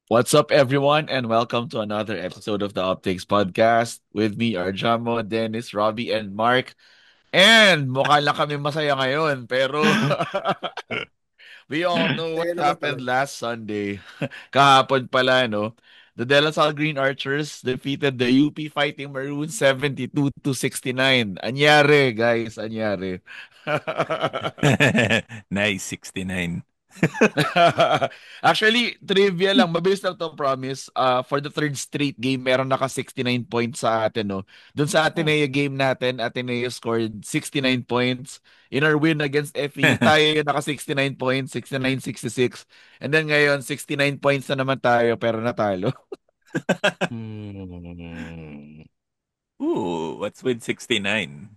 What's up, everyone, and welcome to another episode of the Optics Podcast. With me are Jamo, Dennis, Robbie, and Mark. And mukha lang kami masaya ngayon, pero we all know what Kaya naman happened talaga. last Sunday. Kahapon pala, no? The De La Salle Green Archers defeated the UP Fighting Maroons 72 to 69. Anyari, guys, anyari. Nice, 69. Actually, trivia lang. Mabilis lang to, promise. For the third straight game, meron naka 69 points sa atin, no? Doon sa Oh. Ateneo game natin, Ateneo scored 69 points. In our win against FEU, tayo yung naka 69 points, 69-66. And then ngayon, 69 points na naman tayo, pero natalo. Hmm. Ooh, what's with 69?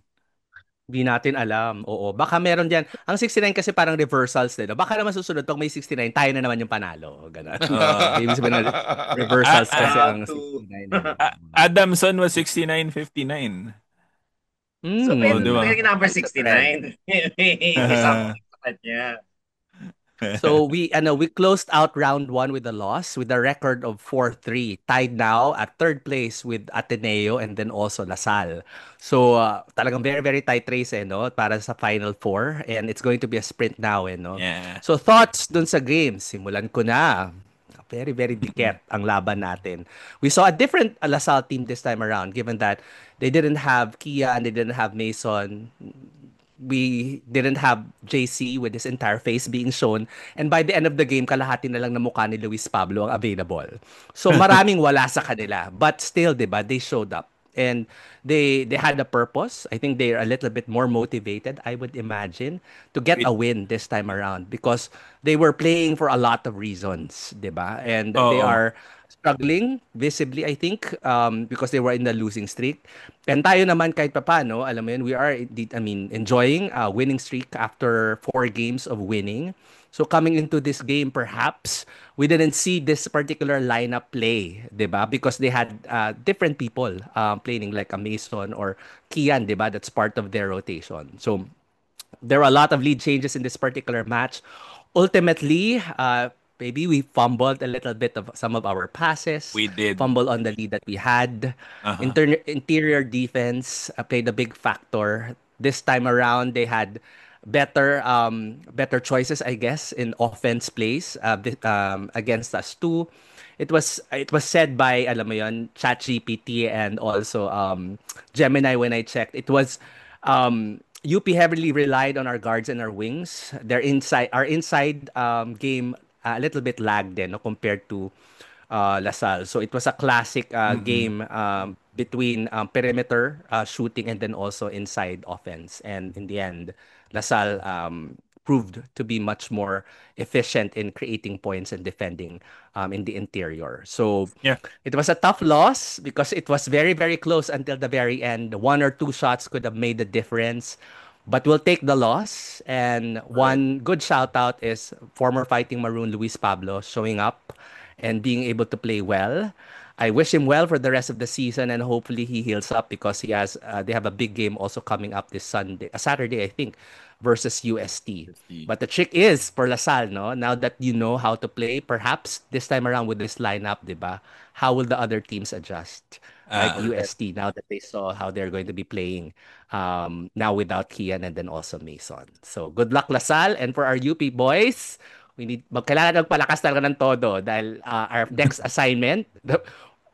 Di natin alam. Oo. Baka meron diyan. Ang 69 kasi parang reversals din. No? Baka naman susunod pag may 69, tayo na naman yung panalo. Ganun. Ibig sabihin na Ah, reversals kasi ah, ang To 69. Eh. Adamson was 69-59. So, Oh, Hmm. di ba? may number It's a trend. 69. May something sa kanya. So we closed out round one with a loss with a record of 4-3, tied now at third place with Ateneo and then also LaSalle. So talagang very very tight race no para sa final four, and it's going to be a sprint now no. Yeah. So thoughts dun sa game, simulan ko na. Very very dikit ang laban natin. We saw a different LaSalle team this time around given that they didn't have Kia and they didn't have Mason. We didn't have JC with his entire face being shown. And by the end of the game, kalahati na lang na mukha ni Luis Pablo ang available. So maraming wala sa kanila. But still, di ba, they showed up. And they had a purpose. I think they're a little bit more motivated, I would imagine, to get a Wait, win this time around because they were playing for a lot of reasons, di ba? And they oo. are struggling visibly, I think, because they were in the losing streak. And tayo naman kahit papaano, alam mo yun, we are indeed, I mean, enjoying a winning streak after 4 games of winning. So coming into this game, perhaps we didn't see this particular lineup play, 'di ba? Because they had different people playing like a Mason or Kian, 'di ba? That's part of their rotation. So there were a lot of lead changes in this particular match. Ultimately, maybe we fumbled a little bit of some of our passes, We did. fumbled on the lead that we had. Uh-huh. Interior defense played a big factor. This time around, they had better choices, I guess, in offense plays against us too. It was said by alam mo yon ChatGPT and also Gemini when I checked. It was UP heavily relied on our guards and our wings. Our inside game a little bit lagged no, compared to LaSalle. So it was a classic Mm-mm. game between perimeter shooting and then also inside offense. And in the end, LaSalle proved to be much more efficient in creating points and defending in the interior. So Yeah. it was a tough loss because it was very, very close until the very end. One or two shots could have made the difference. But we'll take the loss. And Right. one good shout out is former Fighting Maroon Luis Pablo showing up and being able to play well. I wish him well for the rest of the season, and hopefully he heals up because they have a big game also coming up this Saturday, I think, versus UST. But the trick is for Lasal, no? Now that you know how to play, perhaps this time around with this lineup, 'di ba? How will the other teams adjust? Like Ah. UST, now that they saw how they're going to be playing now without Kian and then also Mason. So good luck Lasal, and for our UP boys, kailangan magpalakas talaga ng todo dahil our next assignment,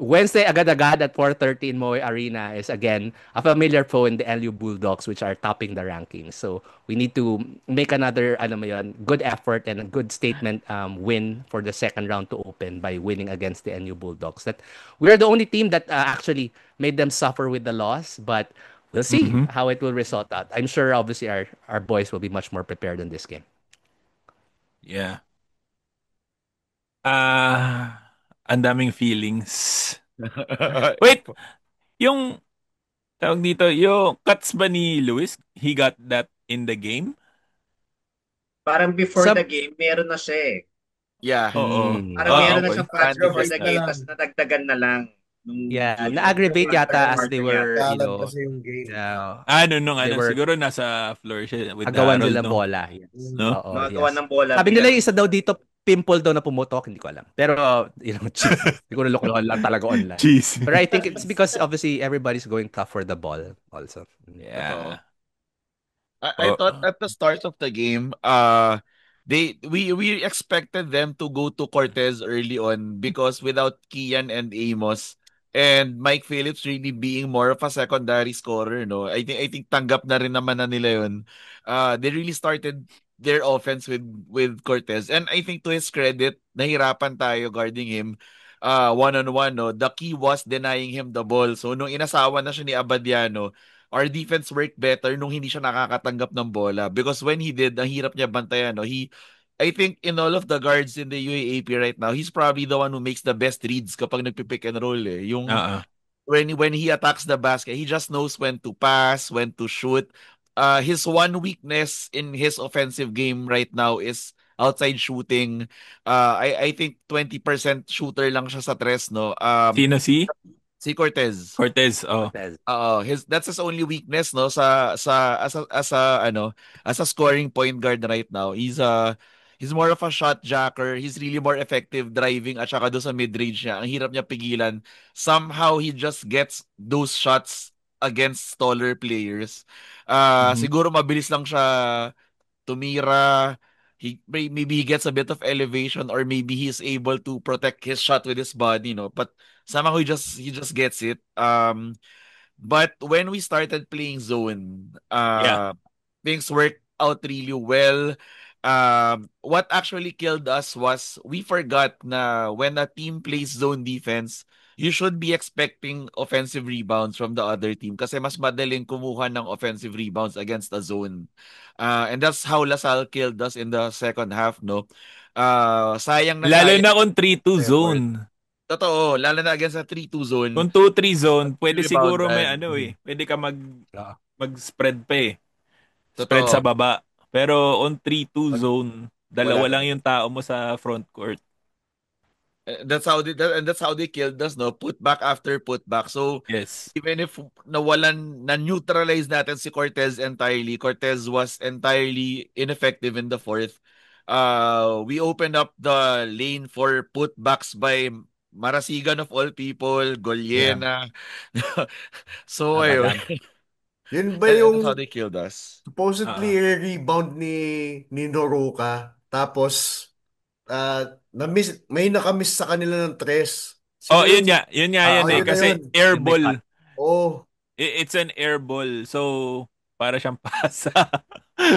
Wednesday agad-agad at 4:30 in Moe Arena is again a familiar foe in the LU Bulldogs which are topping the rankings. So we need to make another ano mo yun, good effort and a good statement win for the second round to open by winning against the LU Bulldogs. That we are the only team that actually made them suffer with the loss, but we'll see Mhm. how it will result out. I'm sure obviously our boys will be much more prepared in this game. Yeah. Ang daming feelings. Wait, yung tawag dito, yung cuts ba ni Lewis? He got that in the game? Parang before Some the game, meron na siya eh. Yeah. Oo. mm, Parang Ah, meron na okay. siyang patch Random before list the na game, lang. tapos nadagdagan na lang nung Yeah, June. na-aggravate yata as they Quarter were, yata. Galang kasi yung game. Nung they were siguro nasa floor siya with the agawan nila Rolno, bola. Yes. Mm. no? Oo, Nakagawa yes. ng bola Sabi nila bilang yung isa daw dito, pimple daw na pumutok, hindi ko alam. Pero, chismis. Siguro lokohan lang talaga online. Jeez. But I think it's because obviously everybody's going tough for the ball also. Totoo. Yeah. I Oh, thought at the start of the game, we expected them to go to Cortez early on because without Kian and Amos and Mike Phillips really being more of a secondary scorer, no. I think tanggap na rin naman na nila 'yon. They really started their offense with Cortez, and I think to his credit, nahirapan tayo guarding him one-on-one, no. The key was denying him the ball. So nung inasawa na siya ni Abadiano, our defense worked better nung hindi siya nakakatanggap ng bola. Because when he did, ang hirap niya bantayan. No? I think in all of the guards in the UAAP right now, he's probably the one who makes the best reads kapag nagpipick and roll. Eh. Yung uh when he attacks the basket, he just knows when to pass, when to shoot. His one weakness in his offensive game right now is outside shooting. I think 20% shooter lang siya sa tres, no. Sino si Si Cortez. Cortez? Oh. Cortez. That's his only weakness, no, sa as a scoring point guard right now. He's more of a shot jacker. He's really more effective driving at saka doon sa mid-range niya. Ang hirap niya pigilan. Somehow he just gets those shots against taller players. Mhm. Siguro mabilis lang siya tumira. Maybe he gets a bit of elevation or maybe he's able to protect his shot with his body, no. But somehow he just gets it. But when we started playing zone, Yeah. things worked out really well. What actually killed us was we forgot na when a team plays zone defense, you should be expecting offensive rebounds from the other team kasi mas madaling kumuha ng offensive rebounds against a zone. And that's how LaSalle killed us in the second half, no? Sayang na Lalo sayang na kung 3-2 effort. zone. Totoo, lalo na against a 3-2 zone. Kung 2-3 zone, pwede siguro may Reboundan. pwede ka Yeah. mag-spread pa eh. Spread sa Totoo. baba. Pero on 3-2 zone, Wala dalawa lang talaga. yung tao mo sa front court. And that's how they killed us, no? Put back after put back. So Yes. even if na-neutralize natin si Cortez entirely, Cortez was entirely ineffective in the fourth. We opened up the lane for putbacks by Marasigan of all people, Yeah. Golyena. So ayun. Abadan. Yun ba And that's how yung they killed us. supposedly Ah. rebound ni Noroka tapos may nakamiss sa kanila ng tres. Oh, Sino yun? yun nga yan eh. Yun na Kasi yun. air Yun may ball. cut. Oh, It's an air ball. So, para siyang pasa.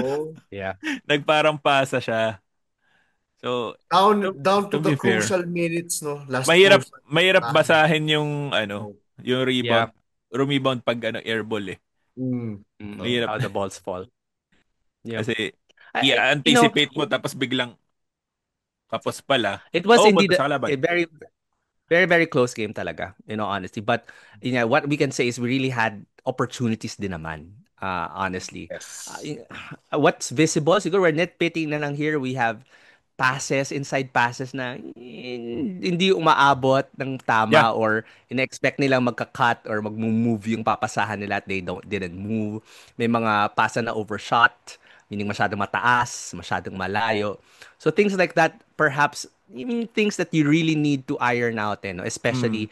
oh. Yeah. Nagparang pasa siya. So, Down to to the be fair, crucial minutes, no? Last mahirap crucial. mahirap Ah, basahin oh. yung Yeah. rebound pag air ball eh. Mm. Mahirap How the balls fall. Yeah. kasi I, you know, i-anticipate mo tapos biglang kapos pala. it was Punta indeed sa a kalaban. very very very close game talaga, in all honesty. But what we can say is we really had opportunities din naman. Honestly. Yes. What's visible, siguro we're nitpicking na lang here. We have inside passes na hindi umaabot ng Yeah. tama or ina-expect nilang magka-cut or mag-move yung papasahan nila at they didn't move. May mga pasa na overshot, meaning masyadong mataas, masyadong malayo. So things like that, perhaps yung things that you really need to iron out, no? Mm. Especially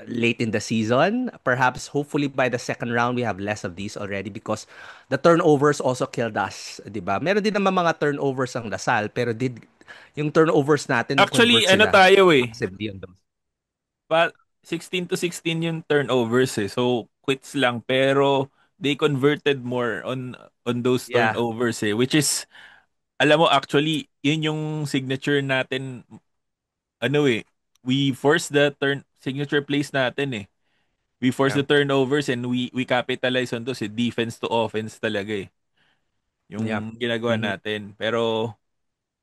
late in the season. Perhaps, hopefully, by the second round, we have less of these already because the turnovers also killed us, di ba? Meron din naman mga turnovers ang Lasal, pero yung turnovers natin, Actually, na-convert sila tayo eh. massively on those. 16-16 yung turnovers eh. So, quits lang. Pero, they converted more on those Yeah. turnovers eh. Which is, alam mo, actually, yun yung signature natin. We force the signature plays natin eh. We force Yeah. the turnovers and we capitalize on those eh. Defense to offense talaga eh. Yung Yeah. ginagawa Mhm. natin. Pero,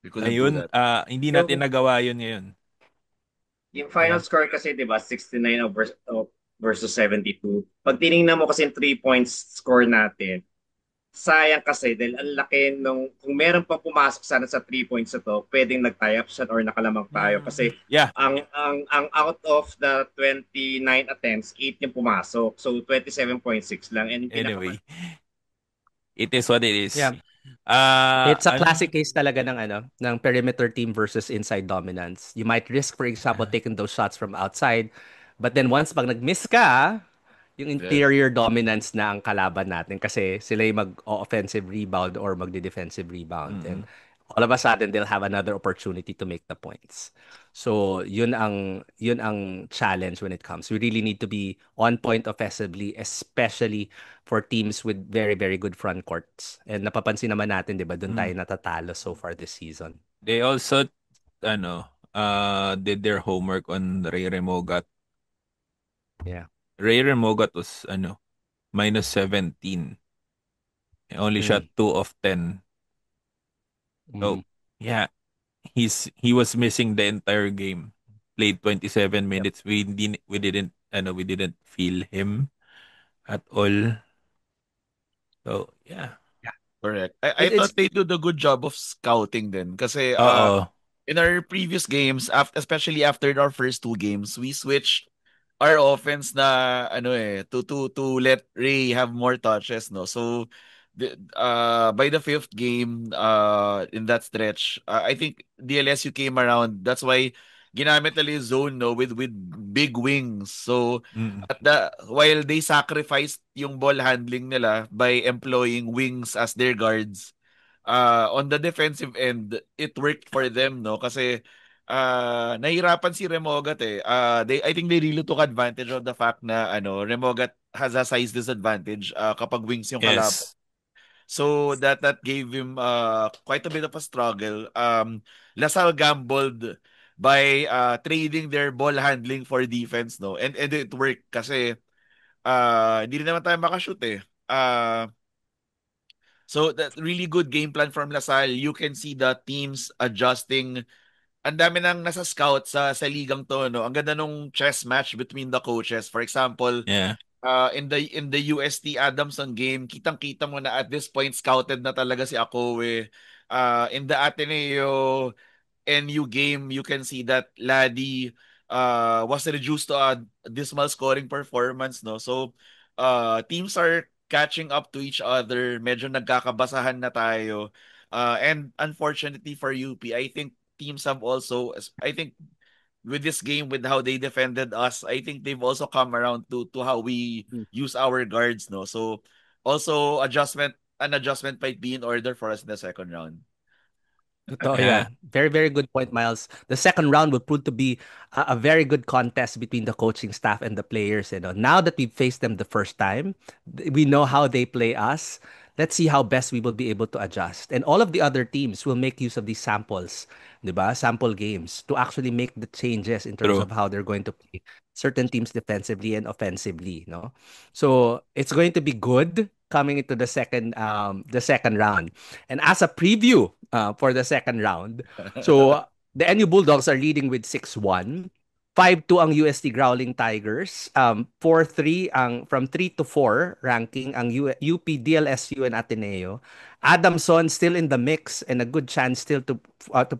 We couldn't do ayun, that. hindi natin nagawa yun ngayon. Yung final Yeah. score kasi, di ba, 69 versus 72. Pag tinignan mo kasi yung 3 points score natin, sayang kasi dahil ang laki nung kung meron pang pumasok sana sa 3 points na to, pwedeng nag-tie up siya or nakalamang tayo kasi Yeah, ang out of the 29 attempts, 8 yung pumasok. So 27.6 lang and anyway, it is what it is. Yeah. It's a Ano? classic case talaga ng perimeter team versus inside dominance. You might risk, for example, taking those shots from outside, but then once pag nag-miss ka, yung Yeah. interior dominance na ang kalaban natin kasi sila yung mag-offensive rebound or magde-defensive rebound. And all of a sudden, they'll have another opportunity to make the points. So, yun ang challenge when it comes. We really need to be on point offensively, especially for teams with very, very good front courts. And napapansin naman natin, di ba, doon tayo natatalo so far this season. They also, did their homework on Ray Remogat. Yeah. Ray Remogat was, minus 17. He only shot 2 of 10. So, yeah, he was missing the entire game. Played 27 minutes. We didn't feel him at all. So, yeah. Correct. I It's thought they did a good job of scouting then. Kasi Oo. in our previous games, especially after our first two games, we switched our offense na to let Ray have more touches, no. So by the fifth game in that stretch, I think DLSU came around. That's why ginamit nila yung zone, no, with big wings. So Mm. while they sacrificed yung ball handling nila by employing wings as their guards, on the defensive end, it worked for them, no? Kasi nahirapan si Remogat eh. I think they really took advantage of the fact na Remogat has a size disadvantage kapag wings yung kalaban. Yes. So that gave him quite a bit of a struggle. Lasal gambled by trading their ball handling for defense, no? And it worked kasi hindi rin naman tayo makashoot eh. So that really good game plan from Lasal. You can see the teams adjusting. Ang dami nang nasa scout sa ligang to, no. Ang ganda nung chess match between the coaches. For example, Yeah. in the UST Adamson game, kitang-kita mo na at this point scouted na talaga si Akowe. In the Ateneo NU game, you can see that Ladi was reduced to a dismal scoring performance, no? So, teams are catching up to each other. Medyo nagkakabasahan na tayo. And unfortunately for UP, I think teams have also, I think with this game, with how they defended us, I think they've also come around to how we use our guards, no? So, also an adjustment might be in order for us in the second round. Totoo Yeah. yan. Very, very good point, Miles. The second round will prove to be a very good contest between the coaching staff and the players. Now that we've faced them the first time, we know how they play us. Let's see how best we will be able to adjust. And all of the other teams will make use of these samples, diba? Sample games to actually make the changes in terms True. of how they're going to play certain teams defensively and offensively, no? So it's going to be good coming into the second round. And as a preview for the second round, so the NU Bulldogs are leading with 6-1. 5-2 ang UST Growling Tigers. 4-3 ang from 3 to 4 ranking ang UP, DLSU and Ateneo. Adamson still in the mix and a good chance still to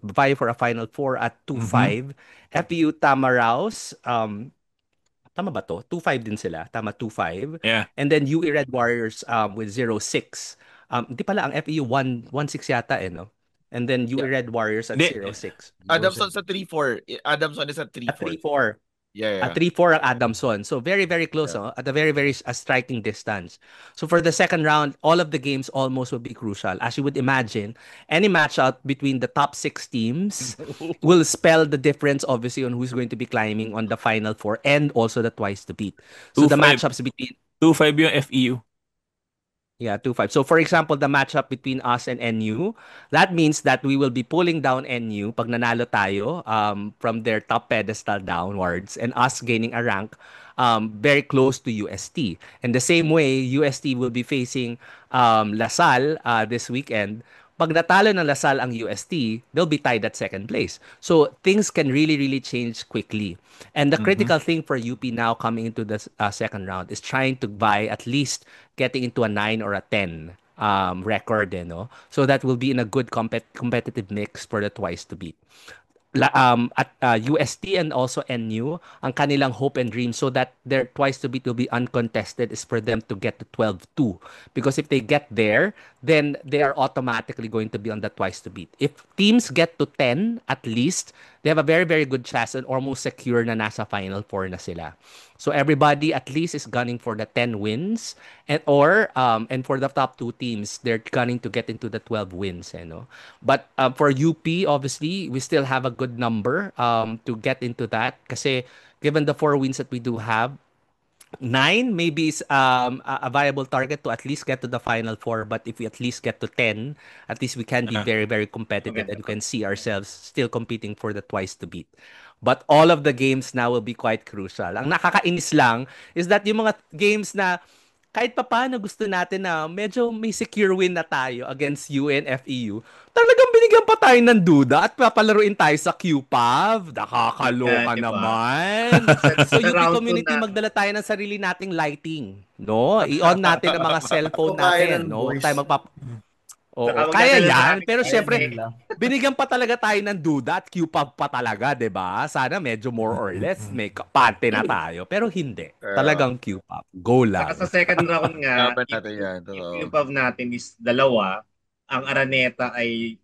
vie for a Final Four at 2-5. FPU Tamaraos, tama ba to? 2-5 din sila. Tama, 2-5. Yeah. And then UE Red Warriors with 0-6. Di pala, ang FEU 1-6 yata no? And then UE Red Warriors at Hindi. 0-6. Adamson sa 3-4. Adamson is at 3-4. At 3-4. Yeah. At 3-4 ang Adamson. So very, very close. Yeah. At a very, very striking distance. So for the second round, all of the games almost will be crucial. As you would imagine, any matchup between the top 6 teams will spell the difference, obviously, on who's going to be climbing on the Final Four and also the twice to beat. So the 2-5. matchups between 2-5 yung FEU. Yeah, 2-5. So for example, the matchup between us and NU, that means that we will be pulling down NU pag nanalo tayo from their top pedestal downwards and us gaining a rank very close to UST. And the same way, UST will be facing LaSalle this weekend. Pag natalo ng LaSalle ang UST, they'll be tied at second place. So things can really, really change quickly. And the critical thing for UP now coming into the second round is trying to buy at least getting into a 9 or a 10 record, no? So that will be in a good competitive mix for the twice to beat. At UST and also NU, ang kanilang hope and dream so that their twice to beat will be uncontested is for them to get to 12-2. Because if they get there, then they are automatically going to be on the twice to beat. If teams get to 10 at least, they have a very, very good chance and almost secure na nasa Final Four na sila. So everybody at least is gunning for the 10 wins and for the top two teams, they're gunning to get into the 12 wins, no? But for UP, obviously, we still have a good number to get into that kasi given the 4 wins that we do have, 9 maybe is a viable target to at least get to the Final Four. But if we at least get to 10, at least we can be very, very competitive and can see ourselves still competing for the twice to beat. But all of the games now will be quite crucial. Ang nakakainis lang is that yung mga games na kahit pa paano gusto natin na medyo may secure win na tayo against UNFEU, talagang binigyan pa tayo ng duda at papalaruin tayo sa QPAV. Nakakaloka naman. So UP community, magdala tayo ng sarili nating lighting. No? I-on natin ang mga cellphone natin. No? Tayo Oo, kaya yan. Pero syempre, binigyan pa talaga tayo ng duda at QPAV pa talaga, 'di ba? Sana medyo more or less may kapante na tayo. Pero hindi. Talagang QPAV. Go lang. Saka sa second round nga, yung QPAV natin is dalawa. Ang Araneta ay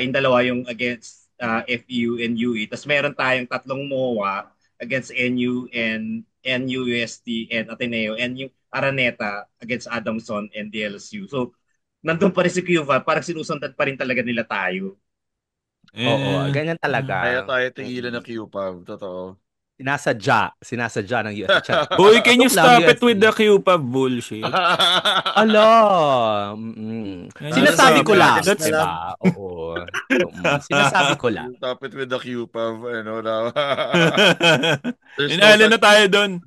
yung dalawa yung against FEU and UE. Tapos meron tayong tatlong MOA against NU and NUST and Ateneo. And yung Araneta against Adamson and DLSU. So, nandun pa rin si QVA, parang sinusundan pa rin talaga nila tayo. Oo, ganyan talaga. Kaya tayo tigilan ng QPAV, totoo. Sinasadya ng UST. Boy, can you stop it with the QPAV bullshit? Ala, sinasabi ko lang, diba? Oo. Sinasabi ko lang. Stop it with the QPAV, ano na. Inala na tayo doon.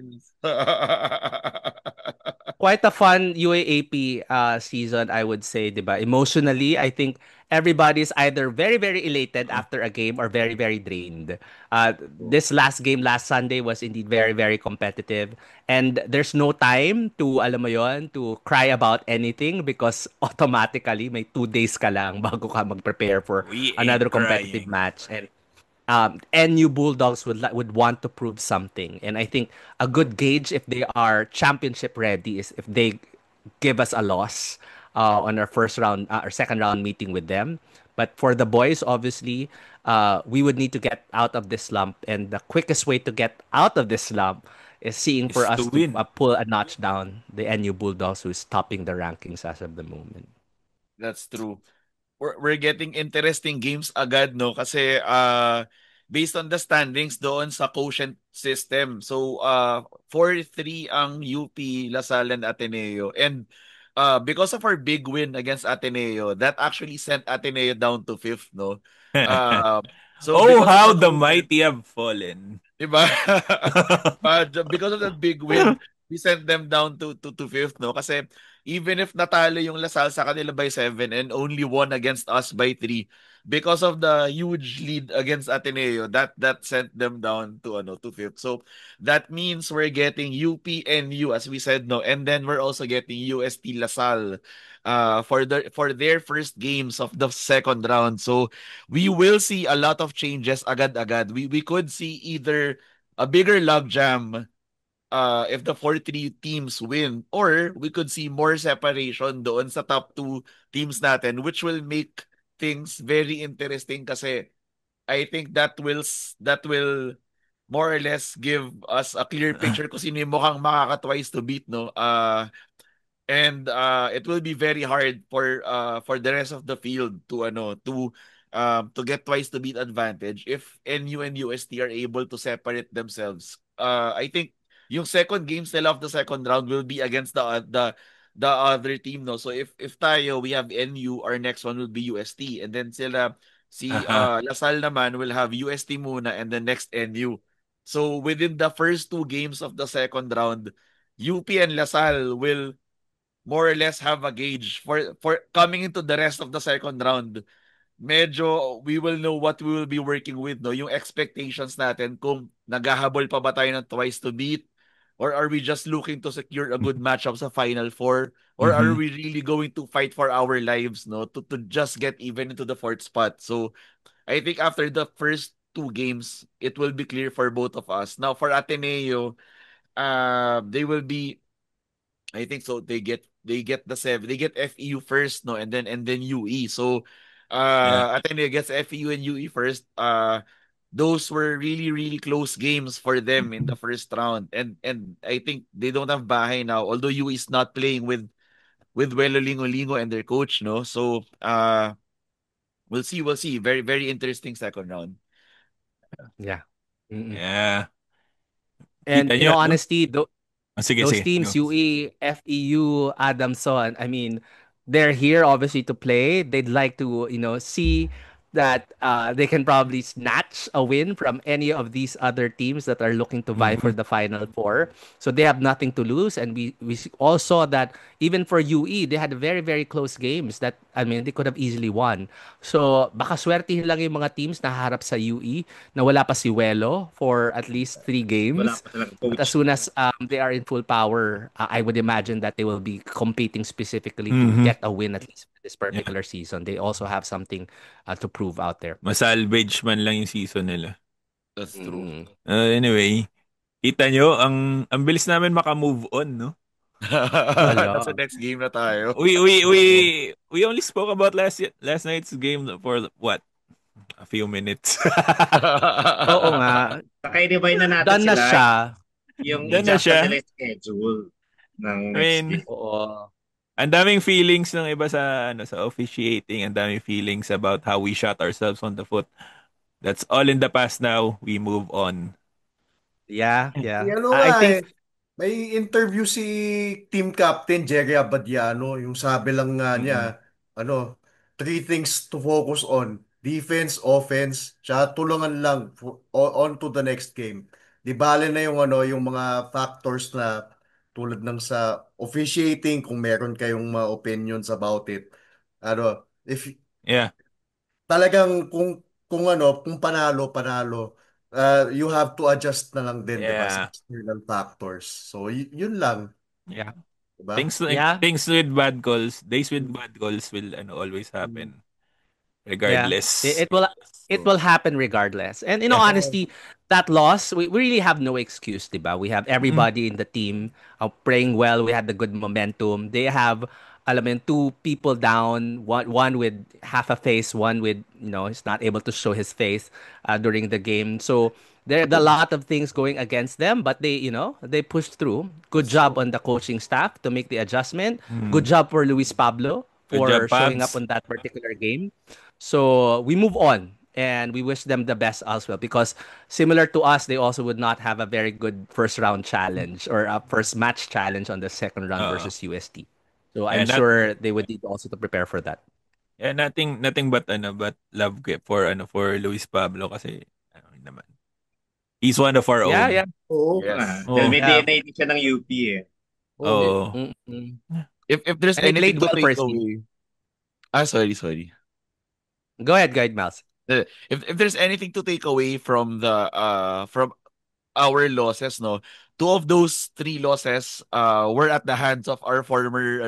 Quite a fun UAAP season, I would say, diba? Emotionally, I think everybody is either very, very elated after a game or very, very drained. This last game, last Sunday, was indeed very, very competitive. And there's no time to, alam mo yon, to cry about anything because automatically may 2 days ka lang bago ka mag-prepare for another competitive match. And NU Bulldogs would want to prove something. And I think a good gauge if they are championship ready is if they give us a loss on our first round or second round meeting with them. But for the boys, obviously, we would need to get out of this slump. And the quickest way to get out of this slump is seeing for us to pull a notch down the NU Bulldogs, who's topping the rankings as of the moment. That's true. We're getting interesting games agad, no? Kasi based on the standings doon sa quotient system. So 4-3 ang UP, LaSalle, and Ateneo. And because of our big win against Ateneo, that actually sent Ateneo down to 5th, no? So how the mighty have fallen. Diba? Because of that big win, we sent them down to 5th, no? Kasi even if natalo yung LaSalle sa kanila by 7 and only won against us by 3, because of the huge lead against Ateneo, that sent them down to 5th. So that means we're getting UP and U, as we said, no, and then we're also getting UST LaSalle for their first games of the second round. So we will see a lot of changes agad-agad. We could see either a bigger logjam if the 4-3 teams win, or we could see more separation doon sa top 2 teams natin, which will make things very interesting kasi I think that will more or less give us a clear picture kung sino yung mukhang makaka-twice to beat, no? And it will be very hard for the rest of the field to get twice to beat advantage if NU and UST are able to separate themselves. I think yung second games nila of the second round will be against the other team, no. So if tayo we have NU, our next one will be UST, and then LaSalle naman will have UST muna and then next NU. So within the first 2 games of the second round, UP and LaSalle will more or less have a gauge for coming into the rest of the second round. Medyo we will know what we will be working with, no, yung expectations natin kung naghahabol pa ba tayo ng twice to beat, Or are we just looking to secure a good matchup sa Final Four? Or are Mhm. we really going to fight for our lives, no? To just get even into the fourth spot. So, I think after the first two games, it will be clear for both of us. Now, for Ateneo, they will be, I think so. They get the seven. They get FEU first, no, and then UE. So, Yeah. Ateneo gets FEU and UE first. Those were really really close games for them in the first round, and I think they don't have Bahay now. Although UE is not playing with Welo Lingo and their coach, no. So, we'll see. Very very interesting second round. Yeah. Mm-mm. Yeah. And Kita in nyo, all no? honesty, Sige, those sige. teams, Go. UE, FEU, Adamson, I mean, they're here obviously to play. They'd like to, see that they can probably snatch a win from any of these other teams that are looking to vie for Mhm. the Final Four. So they have nothing to lose. And we all saw that even for UE, they had very, very close games that, I mean, they could have easily won. So baka swertihin lang yung mga teams na harap sa UE na wala pa si Welo for at least 3 games. Wala pa talaga But as coach. soon as they are in full power, I would imagine that they will be competing specifically to Mhm. get a win at least for this Yeah. particular season. They also have something to prove out there. Masalvage man lang yung season nila. That's true. Mm. Anyway, kita nyo, ang bilis namin maka-move on, no? Nasa Ala. next game na tayo. We only spoke about last night's game for what? A few minutes. Oo nga. Pakai-divide na natin Done na sila. siya. Yung Done na i-adjust na siya. nila yung schedule ng I next mean, game. Oo. ang daming feelings ng iba sa officiating, ang daming feelings about how we shot ourselves on the foot. That's all in the past now. We move on. Yeah, yeah. Ano I nga think may interview si team captain Jerry Abadiano, yung sabi lang nga Mm-mm. niya, three things to focus on. Defense, offense, tsaka tulungan lang on to the next game. Di bale na yung yung mga factors na tulad ng sa officiating kung meron kayong mga opinions about it. If Yeah. talagang kung panalo, you have to adjust na lang din, 'di ba, sa Yeah. external factors. So yun lang, Yeah. 'di ba? yeah. Things with bad calls, days with bad calls will always Mm. happen Yeah, regardless. it So, will happen regardless. And in all yeah. honesty, that loss, we really have no excuse, diba? We have Mm-mm. everybody in the team playing well. We had the good momentum. They have, alam mo yun, two people down, one with half a face, one with, he's not able to show his face during the game. So there are a lot of things going against them, but they pushed through. Good That's job true. on the coaching staff to make the adjustment. Good Mm. job for Luis Pablo Good job, for showing up Pabs. on that particular game. So we move on and we wish them the best as well because similar to us, they also would not have a very good first round challenge or a first match challenge on the second round Uh, versus UST. So I'm yeah, not sure they would need also to prepare for that. yeah, nothing but but love for Luis Pablo kasi yun naman. He's one of our Yeah, own. yeah. Oo. Yes. Dahil Oh. may Yeah. DNA din siya ng UP eh. Oh. Mm-mm. If there's And he anything played to well for take his team. away. Sorry. Go ahead, Miles. If there's anything to take away from our losses, no, two of those three losses were at the hands of our former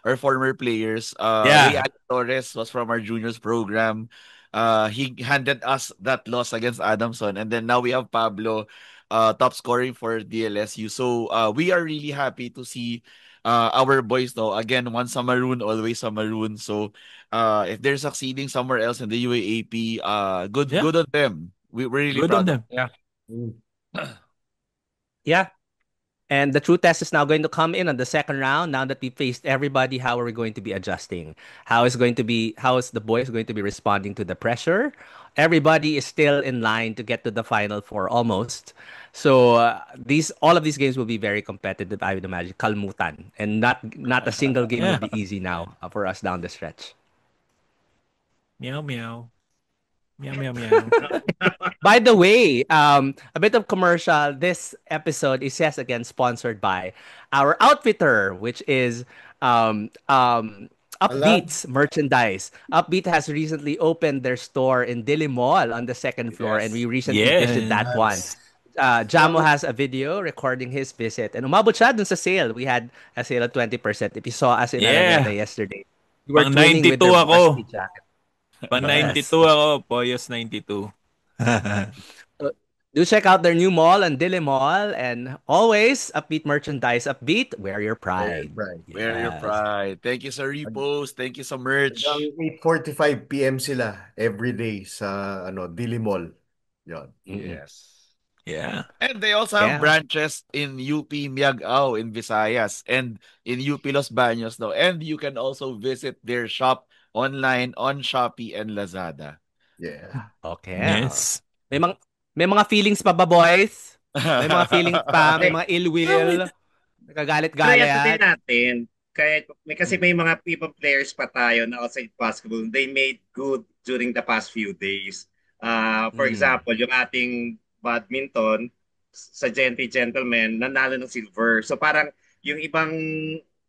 our former players. Ray Yeah. Allen Torres was from our juniors program. He handed us that loss against Adamson, and then now we have Pablo, top scoring for DLSU. So we are really happy to see our boys, though, again, once a maroon, always a maroon. So if they're succeeding somewhere else in the UAAP, Yeah. good on them. We're really Good on proud of them. Yeah. Mm. Yeah. And the true test is now going to come in on the second round. Now that we faced everybody, how are we going to be adjusting? How is the boys going to be responding to the pressure? Everybody is still in line to get to the final four almost. So all of these games will be very competitive. I would imagine kalmutan, and not a single game Yeah. will be easy now for us down the stretch. Meow meow. Meow meow meow. By the way, a bit of commercial. This episode is yes again sponsored by our outfitter, which is Alab. Upbeat's merchandise. Upbeat has recently opened their store in Dili Mall on the second floor, and Yes. we recently visited that one. Yes. Jamo has a video recording his visit. And umabot siya dun sa sale. We had a sale of 20%. If you saw us in Araneta yesterday, we were Pang twinning with 92 their ako. varsity jacket. Pang Yes. 92 ako. Poyos 92. Do check out their new mall on Dili Mall. And always, upbeat merchandise. Upbeat, wear your pride. Wear your Yes. pride. Thank you sa repost. Thank you sa merch. Hanggang 8:45 PM sila every day sa Dili Mall. Yon. Yes. Yeah. And they also have branches in UP Miagao in Visayas and in UP Los Baños though. And you can also visit their shop online on Shopee and Lazada. Yeah. Okay. Yes. May mga feelings pa ba, boys? May mga feelings pa, may mga ill will. Nagagalit-galit. Kaya natin. Kasi may mga people players pa tayo na outside basketball. They made good during the past few days. For example, yung ating badminton sa gentlemen nanalo ng silver. So parang yung ibang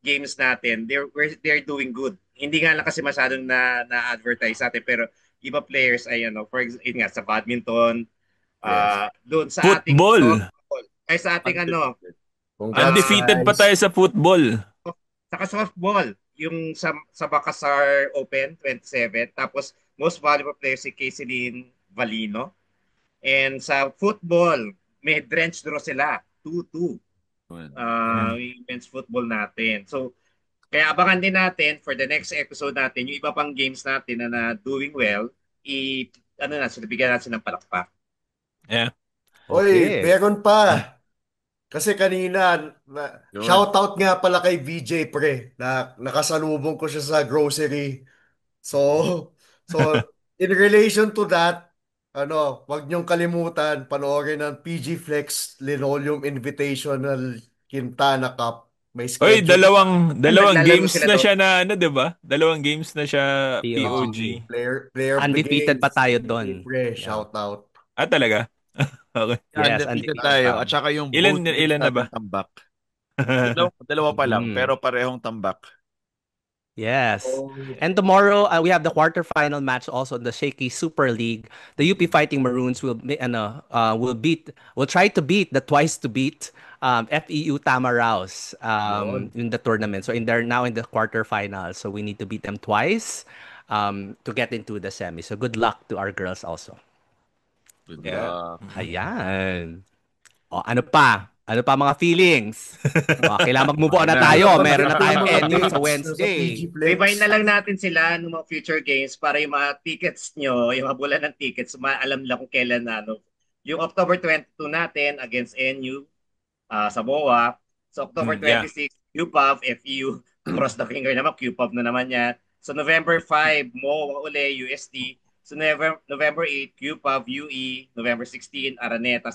games natin, they're doing good. Hindi nga lang kasi masyadong na-advertise natin pero iba players ay for example, sa badminton, doon sa football. Ay sa ating undefeated pa tayo sa football. Saka softball, yung sa Bacasar Open 27, tapos most valuable player si Kayceline Valino. And sa football, may drench draw sila, 2-2. Men's football natin. So, kaya abangan din natin for the next episode natin, yung iba pang games natin na doing well, bigyan natin ng palakpak. Yeah. Oy, meron pa. Kasi kanina, shoutout nga pala kay VJ pre, na nakasalubong ko siya sa grocery. So in relation to that, wag niyong kalimutan panoorin ng PG Flex Linoleum Invitational Quintana Cup. May schedule. Oy, dalawang games na siya na 'di ba? Dalawang games na siya POG. Player undefeated pa tayo doon. Shout out. Talaga? Okay. Yes, undefeated tayo. At saka yung ilan na ba? Tambak. Dalawa pa lang, pero parehong tambak. Yes. And tomorrow, we have the quarterfinal match also in the Shaky Super League. The UP Fighting Maroons will try to beat the twice to beat FEU Tamaraos in the tournament. So they're now in the quarterfinals. So we need to beat them twice to get into the semi. So good luck to our girls also. Good luck. Ayan. Ano pa? Ano pa mga feelings? Kailangan mag-move on na tayo. Meron na tayong NU sa Wednesday. Rewind na lang natin sila ng mga future games para yung mga tickets nyo, yung habulan ng tickets, maalam lang kung kailan Yung October 22 natin against NU sa BOA. So October 26, QPAV, FEU, cross the finger naman, QPAV na naman yan. So November 5, MOA uli, USD. So November 8, QPAV, UE. November 16, Araneta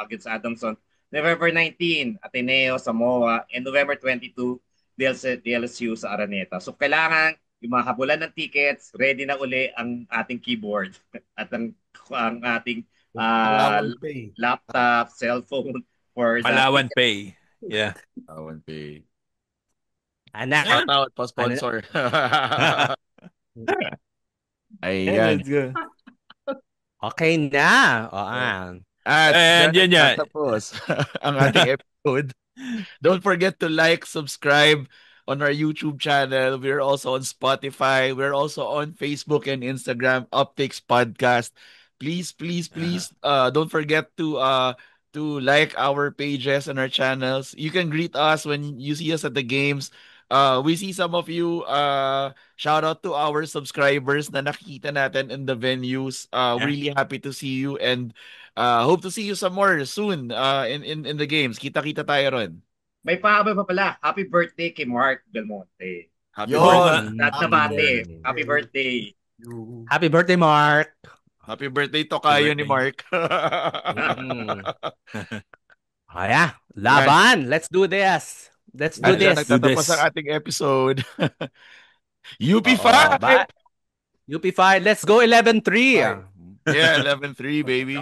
against Adamson. November 19, Ateneo sa MOA, and November 22, DLSU sa Araneta. So kailangan yung mga habulan ng tickets, ready na uli ang ating keyboard at ang ating laptop, cellphone for Palawan Pay. Yeah. Palawan Pay. Anak. Shout out pa sponsor. Ayan. Okay na. At tapos ang ating episode. Don't forget to like, subscribe on our YouTube channel. We're also on Spotify. We're also on Facebook and Instagram, Optics Podcast. Please, don't forget to like our pages and our channels. You can greet us when you see us at the games. We see some of you. Shout out to our subscribers na nakikita natin in the venues. Really happy to see you and hope to see you some more soon in the games. Kita-kita tayo ron. May pahabol pa pala. Happy birthday kay Mark Belmonte. Happy birthday. Happy birthday. Happy birthday, Mark. Happy birthday to kayo ni Mark. Laban. Let's do this. Let's do this. Nagtatapos ang ating episode. UP5! UP5, let's go 11-3. Yeah, 11-3, baby.